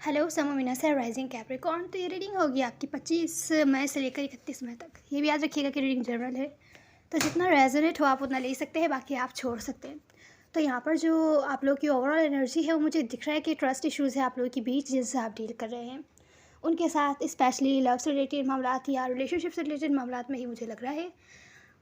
Hello समोमिना से rising Capricorn. तो ये रीडिंग होगी आपकी 25 मई से लेकर 31 मई तक। ये भी याद रखिएगा कि रीडिंग जनरल है, तो जितना रेजोनेट हो आप उतना ले सकते हैं, बाकी आप छोड़ सकते हैं। तो यहाँ पर जो आप लोग की ओवरऑल एनर्जी है वो मुझे दिख रहा है कि ट्रस्ट इश्यूज़ है आप लोगों के बीच जिनसे आप डील कर रहे हैं उनके साथ, स्पेशली लव से रिलेटेड मामला या रिलेशनशिप से रिलेटेड मामला में ही मुझे लग रहा है।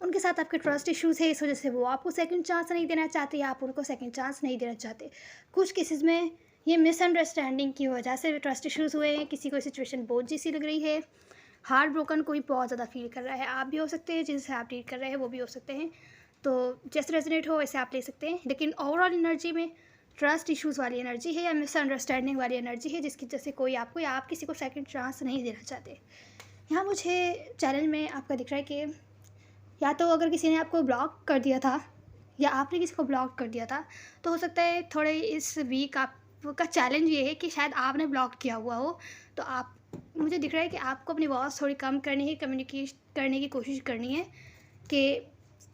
उनके साथ आपके ट्रस्ट इश्यूज़ है, इस वजह से वो आपको सेकंड चांस नहीं देना चाहते या आप उनको सेकंड चांस नहीं देना चाहते। कुछ केसेस में ये मिसअंडरस्टैंडिंग की वजह से ट्रस्ट इश्यूज़ हुए हैं, किसी को सिचुएशन बोझ जैसी लग रही है, हार्ट ब्रोकन कोई बहुत ज़्यादा फील कर रहा है। आप भी हो सकते हैं, जिनसे आप डील कर रहे हैं वो भी हो सकते हैं। तो जैसे रेजोनेट हो वैसे आप ले सकते हैं, लेकिन ओवरऑल एनर्जी में ट्रस्ट इश्यूज़ वाली एनर्जी है या मिसअंडरस्टैंडिंग वाली एनर्जी है, जिसकी वजह से कोई आपको या आप किसी को सेकंड चांस नहीं देना चाहते। यहाँ मुझे चैनल में आपका दिख रहा है कि या तो अगर किसी ने आपको ब्लॉक कर दिया था या आपने किसी को ब्लॉक कर दिया था, तो हो सकता है थोड़े इस वीक आपका चैलेंज ये है कि शायद आपने ब्लॉक किया हुआ हो। तो आप, मुझे दिख रहा है कि आपको अपनी वॉइस थोड़ी कम करनी है, कम्युनिकेट करने की कोशिश करनी है कि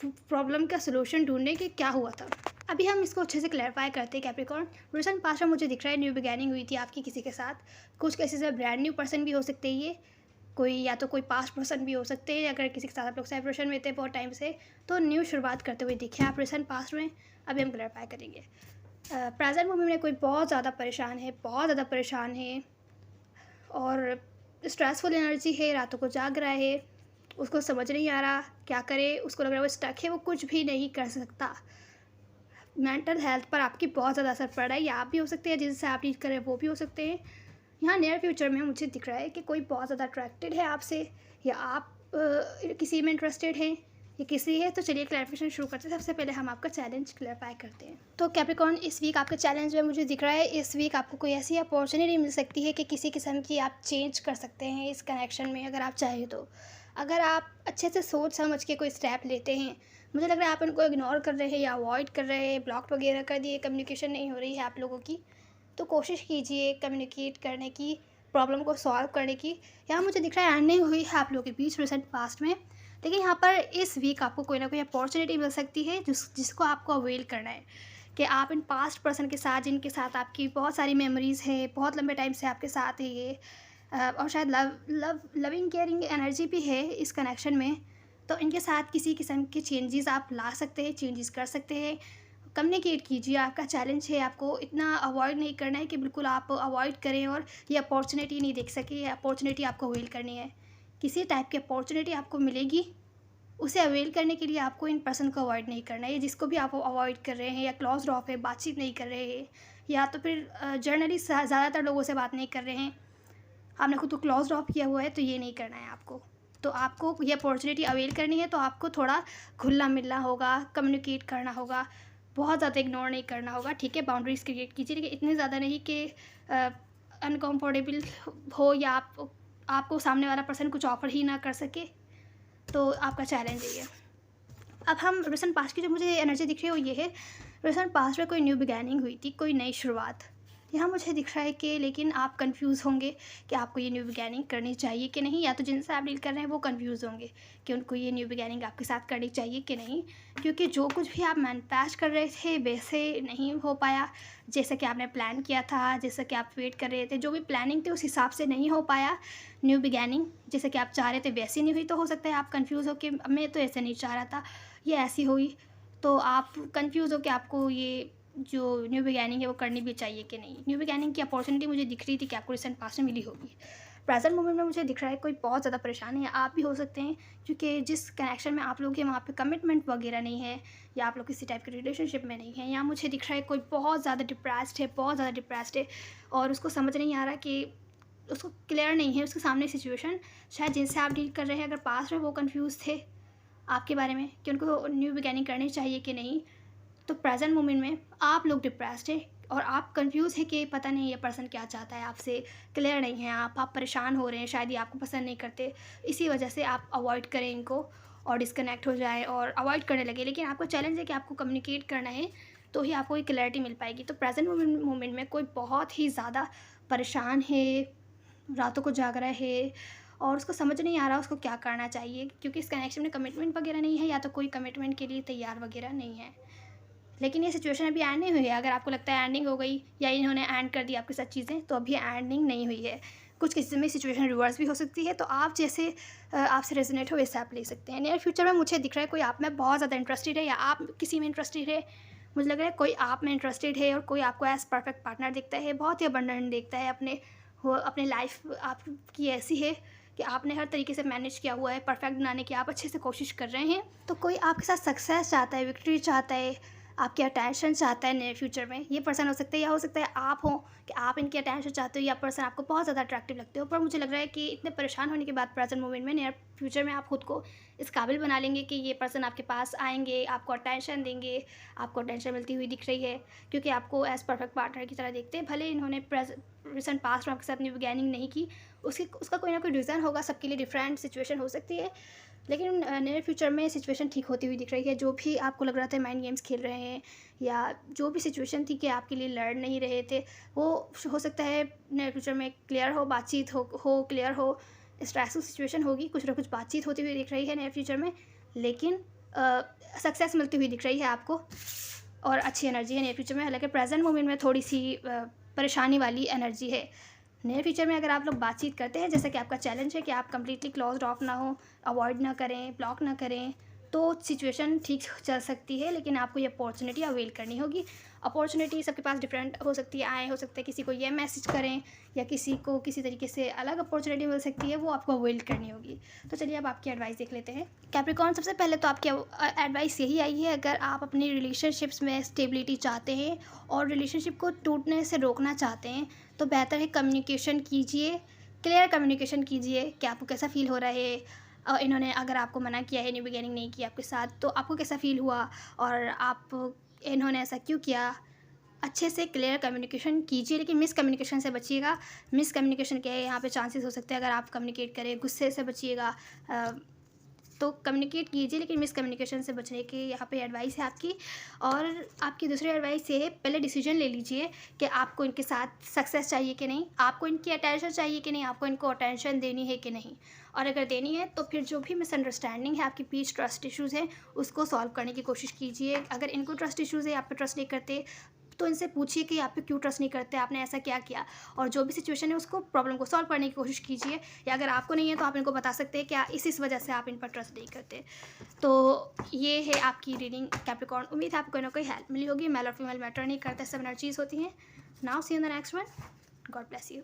प्रॉब्लम का सलूशन ढूंढने कि क्या हुआ था। अभी हम इसको अच्छे से क्लैरिफाई करते हैं कैप्रिकॉर्न। रिसेंट पास्ट में मुझे दिख रहा है न्यू बिगैनिंग हुई थी आपकी किसी के साथ। कुछ केसेस में ब्रांड न्यू पर्सन भी हो सकते हैं, ये कोई या तो कोई पास्ट पर्सन भी हो सकते हैं। अगर किसी के साथ आप लोग सेपरेशन में थे बहुत टाइम से, तो न्यू शुरुआत करते हुए दिखे आप रिसेंट पास्ट में। अभी हम क्लैरिफाई करेंगे। प्रेजेंट मोमेंट में कोई बहुत ज़्यादा परेशान है, बहुत ज़्यादा परेशान है और स्ट्रेसफुल एनर्जी है, रातों को जाग रहा है, उसको समझ नहीं आ रहा क्या करे, उसको लग रहा है वो स्टक है, वो कुछ भी नहीं कर सकता। मेंटल हेल्थ पर आपकी बहुत ज़्यादा असर पड़ रहा है, या आप भी हो सकते हैं जिनसे आप डील कर रहे हैं वो भी हो सकते हैं। यहाँ नियर फ्यूचर में मुझे दिख रहा है कि कोई बहुत ज़्यादा अट्रैक्टेड है आपसे, या आप किसी में इंटरेस्टेड हैं या किसी है। तो चलिए क्लैरिफिकेशन शुरू करते हैं। सबसे पहले हम आपका चैलेंज क्लैरिफाई करते हैं। तो कैप्रिकॉर्न, इस वीक आपका चैलेंज में मुझे दिख रहा है, इस वीक आपको कोई ऐसी अपॉर्चुनिटी मिल सकती है कि किसी किस्म की आप चेंज कर सकते हैं इस कनेक्शन में, अगर आप चाहें तो। अगर आप अच्छे से सोच समझ के कोई स्टेप लेते हैं, मुझे लग रहा है आप उनको इग्नोर कर रहे हैं या अवॉइड कर रहे हैं, ब्लॉक वगैरह कर दिए, कम्युनिकेशन नहीं हो रही है आप लोगों की, तो कोशिश कीजिए कम्युनिकेट करने की, प्रॉब्लम को सॉल्व करने की। यहाँ मुझे दिख रहा है अर्निंग हुई है आप लोगों के बीच रिसेंट पास्ट में, लेकिन यहाँ पर इस वीक आपको कोई ना कोई अपॉर्चुनिटी मिल सकती है जिसको आपको अवेल करना है। कि आप इन पास्ट पर्सन के साथ, जिनके साथ आपकी बहुत सारी मेमोरीज़ है, बहुत लंबे टाइम से आपके साथ है ये, और शायद लविंग केयरिंग एनर्जी भी है इस कनेक्शन में, तो इनके साथ किसी किस्म के चेंजेस आप ला सकते हैं, चेंजेस कर सकते हैं। कम्युनिकेट कीजिए, आपका चैलेंज है, आपको इतना अवॉइड नहीं करना है कि बिल्कुल आप अवॉइड करें और ये अपॉर्चुनिटी नहीं देख सके। ये अपॉर्चुनिटी आपको अवेल करनी है। किसी टाइप की अपॉर्चुनिटी आपको मिलेगी, उसे अवेल करने के लिए आपको इन पर्सन को अवॉइड नहीं करना है। जिसको भी आप अवॉइड कर रहे हैं या क्लोज ऑफ है, बातचीत नहीं कर रहे हैं, या तो फिर जर्नली ज़्यादातर लोगों से बात नहीं कर रहे हैं, आपने खुद को क्लोज ऑफ किया हुआ है, तो ये नहीं करना है आपको। तो आपको ये अपॉर्चुनिटी अवेल करनी है, तो आपको थोड़ा घुलना मिलना होगा, कम्युनिकेट करना होगा, बहुत ज़्यादा इग्नोर नहीं करना होगा। ठीक है, बाउंड्रीज़ क्रिएट कीजिए, लेकिन इतने ज़्यादा नहीं कि अनकम्फर्टेबल हो या आपको सामने वाला पर्सन कुछ ऑफ़र ही ना कर सके। तो आपका चैलेंज है ये। अब हम रिसेंट पास्ट की जो मुझे एनर्जी दिख रही है वो ये है, रिसेंट पास्ट में कोई न्यू बिगैनिंग हुई थी, कोई नई शुरुआत। यहाँ मुझे दिख रहा है कि लेकिन आप कंफ्यूज होंगे कि आपको ये न्यू बिगैनिंग करनी चाहिए कि नहीं, या तो जिनसे आप डील कर रहे हैं वो कंफ्यूज होंगे कि उनको ये न्यू बिगैनिंग आपके साथ करनी चाहिए कि नहीं, क्योंकि जो कुछ भी आप मैनिफेस्ट कर रहे थे वैसे नहीं हो पाया, जैसा कि आपने प्लान किया था, जैसा कि आप वेट कर रहे थे, जो भी प्लानिंग थी उस हिसाब से नहीं हो पाया। न्यू बिगैनिंग जैसे कि आप चाह रहे थे वैसी नहीं हुई, तो हो सकता है आप कंफ्यूज हो कि मैं तो ऐसे नहीं चाह रहा था, ये ऐसी हुई। तो आप कंफ्यूज हो कि आपको ये जो न्यू बिगैनिंग है वो करनी भी चाहिए कि नहीं। न्यू बिगैनिंग की अपॉर्चुनिटी मुझे दिख रही थी कि आपको रिसेंट पास्ट में मिली होगी। प्रेजेंट मोमेंट में मुझे दिख रहा है कोई बहुत ज़्यादा परेशान है, आप भी हो सकते हैं, क्योंकि जिस कनेक्शन में आप लोग हैं वहाँ पे कमिटमेंट वगैरह नहीं है, या आप लोग किसी टाइप के रिलेशनशिप में नहीं है। यहाँ मुझे दिख रहा है कोई बहुत ज़्यादा डिप्रेस्ड है, बहुत ज़्यादा डिप्रेस्ड है, और उसको समझ नहीं आ रहा कि उसको क्लियर नहीं है उसके सामने सिचुएशन। शायद जिनसे आप डील कर रहे हैं अगर पास्ट में वो कंफ्यूज थे आपके बारे में कि उनको न्यू बिगैनिंग करनी चाहिए कि नहीं, तो प्रेजेंट मोमेंट में आप लोग डिप्रेस्ड है और आप कंफ्यूज है कि पता नहीं ये पर्सन क्या चाहता है आपसे, क्लियर नहीं है आप परेशान हो रहे हैं, शायद ये आपको पसंद नहीं करते, इसी वजह से आप अवॉइड करें इनको और डिस्कनेक्ट हो जाए और अवॉइड करने लगे। लेकिन आपका चैलेंज है कि आपको कम्युनिकेट करना है, तो ही आपको एक क्लैरिटी मिल पाएगी। तो प्रेजेंट मोमेंट में कोई बहुत ही ज़्यादा परेशान है, रातों को जाग रहा है और उसको समझ नहीं आ रहा उसको क्या करना चाहिए, क्योंकि इस कनेक्शन में कमिटमेंट वगैरह नहीं है, या तो कोई कमिटमेंट के लिए तैयार वगैरह नहीं है। लेकिन ये सिचुएशन अभी एंड नहीं हुई है। अगर आपको लगता है एंडिंग हो गई या इन्होंने एंड कर दी आपके साथ चीज़ें, तो अभी एंडिंग नहीं हुई है। कुछ किसी में सिचुएशन रिवर्स भी हो सकती है, तो आप जैसे आपसे रेजोनेट हो वैसे आप ले सकते हैं। नियर फ्यूचर में मुझे दिख रहा है कोई आप में बहुत ज़्यादा इंटरेस्टेड है, या आप किसी में इंटरेस्टेड है। मुझे लग रहा है कोई आप में इंटरेस्टेड है और कोई आपको एज परफेक्ट पार्टनर दिखता है, बहुत ही अबंडेंट देखता है। अपने लाइफ आपकी ऐसी है कि आपने हर तरीके से मैनेज किया हुआ है परफेक्ट बनाने की, आप अच्छे से कोशिश कर रहे हैं। तो कोई आपके साथ सक्सेस चाहता है, विक्ट्री चाहता है, आपकी अटेंशन चाहता है नियर फ्यूचर में। ये पर्सन हो सकता है या हो सकता है आप हो, कि आप इनकी अटेंशन चाहते हो या पर्सन आपको बहुत ज़्यादा अट्रैक्टिव लगते हो। पर मुझे लग रहा है कि इतने परेशान होने के बाद प्रेजेंट मोमेंट में नियर फ्यूचर में आप खुद को इस काबिल बना लेंगे कि ये पर्सन आपके पास आएंगे, आपको अटेंशन देंगे। आपको अटेंशन मिलती हुई दिख रही है क्योंकि आपको एज परफेक्ट पार्टनर की तरह देखते हैं। भले इन्होंने रिसेंट पास्ट में आपके साथ न्यू बिगैनिंग नहीं की, उसका कोई ना कोई रीज़न होगा, सबके लिए डिफरेंट सिचुएशन हो सकती है। लेकिन नियर फ्यूचर में सिचुएशन ठीक होती हुई दिख रही है। जो भी आपको लग रहा था माइंड गेम्स खेल रहे हैं, या जो भी सिचुएशन थी कि आपके लिए लड़ नहीं रहे थे, वो हो सकता है नियर फ्यूचर में क्लियर हो, बातचीत हो क्लियर हो। स्ट्रेसफुल सिचुएशन होगी, कुछ ना कुछ बातचीत होती हुई दिख रही है नियर फ्यूचर में, लेकिन सक्सेस मिलती हुई दिख रही है आपको, और अच्छी एनर्जी है नियर फ्यूचर में। हालांकि प्रेजेंट मोमेंट में थोड़ी सी परेशानी वाली एनर्जी है। नियर फ्यूचर में अगर आप लोग बातचीत करते हैं, जैसे कि आपका चैलेंज है कि आप कंप्लीटली क्लोज्ड ऑफ ना हो, अवॉइड ना करें, ब्लॉक ना करें, तो सिचुएशन ठीक चल सकती है। लेकिन आपको ये अपॉर्चुनिटी अवेल करनी होगी। अपॉर्चुनिटी सबके पास डिफरेंट हो सकती है, हो सकता है किसी को ये मैसेज करें या किसी को किसी तरीके से अलग अपॉर्चुनिटी मिल सकती है, वो आपको अवेल करनी होगी। तो चलिए अब आपकी एडवाइस देख लेते हैं। कैप्रिकॉर्न, सबसे पहले तो आपकी एडवाइस यही आई है, अगर आप अपनी रिलेशनशिप्स में स्टेबिलिटी चाहते हैं और रिलेशनशिप को टूटने से रोकना चाहते हैं, तो बेहतर है कम्युनिकेशन कीजिए, क्लियर कम्युनिकेशन कीजिए कि आपको कैसा फ़ील हो रहा है। इन्होंने अगर आपको मना किया है, न्यू बिगिनिंग नहीं किया आपके साथ, तो आपको कैसा फ़ील हुआ और इन्होंने ऐसा क्यों किया। अच्छे से क्लियर कम्युनिकेशन कीजिए, लेकिन मिसकम्युनिकेशन से बचिएगा। मिसकम्युनिकेशन के यहाँ पे चांसेस हो सकते हैं अगर आप कम्युनिकेट करें। गुस्से से बचिएगा। तो कम्युनिकेट कीजिए, लेकिन मिसकम्युनिकेशन से बचने की यहाँ पे एडवाइस है आपकी। और आपकी दूसरी एडवाइस ये है, पहले डिसीजन ले लीजिए कि आपको इनके साथ सक्सेस चाहिए कि नहीं, आपको इनकी अटेंशन चाहिए कि नहीं, आपको इनको अटेंशन देनी है कि नहीं। और अगर देनी है तो फिर जो भी मिसअंडरस्टैंडिंग है, आपकी बीच ट्रस्ट इश्यूज़ हैं, उसको सॉल्व करने की कोशिश कीजिए। अगर इनको ट्रस्ट इश्यूज़ है, आप पे ट्रस्ट नहीं करते, तो इनसे पूछिए कि आप पे क्यों ट्रस्ट नहीं करते, आपने ऐसा क्या किया। और जो भी सिचुएशन है उसको प्रॉब्लम को सॉल्व करने की कोशिश कीजिए। या अगर आपको नहीं है तो आप इनको बता सकते हैं क्या इस वजह से आप इन पर ट्रस्ट नहीं करते। तो ये है आपकी रीडिंग कैप्रिकॉर्न। उम्मीद है आपको कोई ना कोई हेल्प मिली होगी। मेल और फीमेल मैटर नहीं करते, सब एनर्जीज होती हैं। Now see in the next one. God bless you.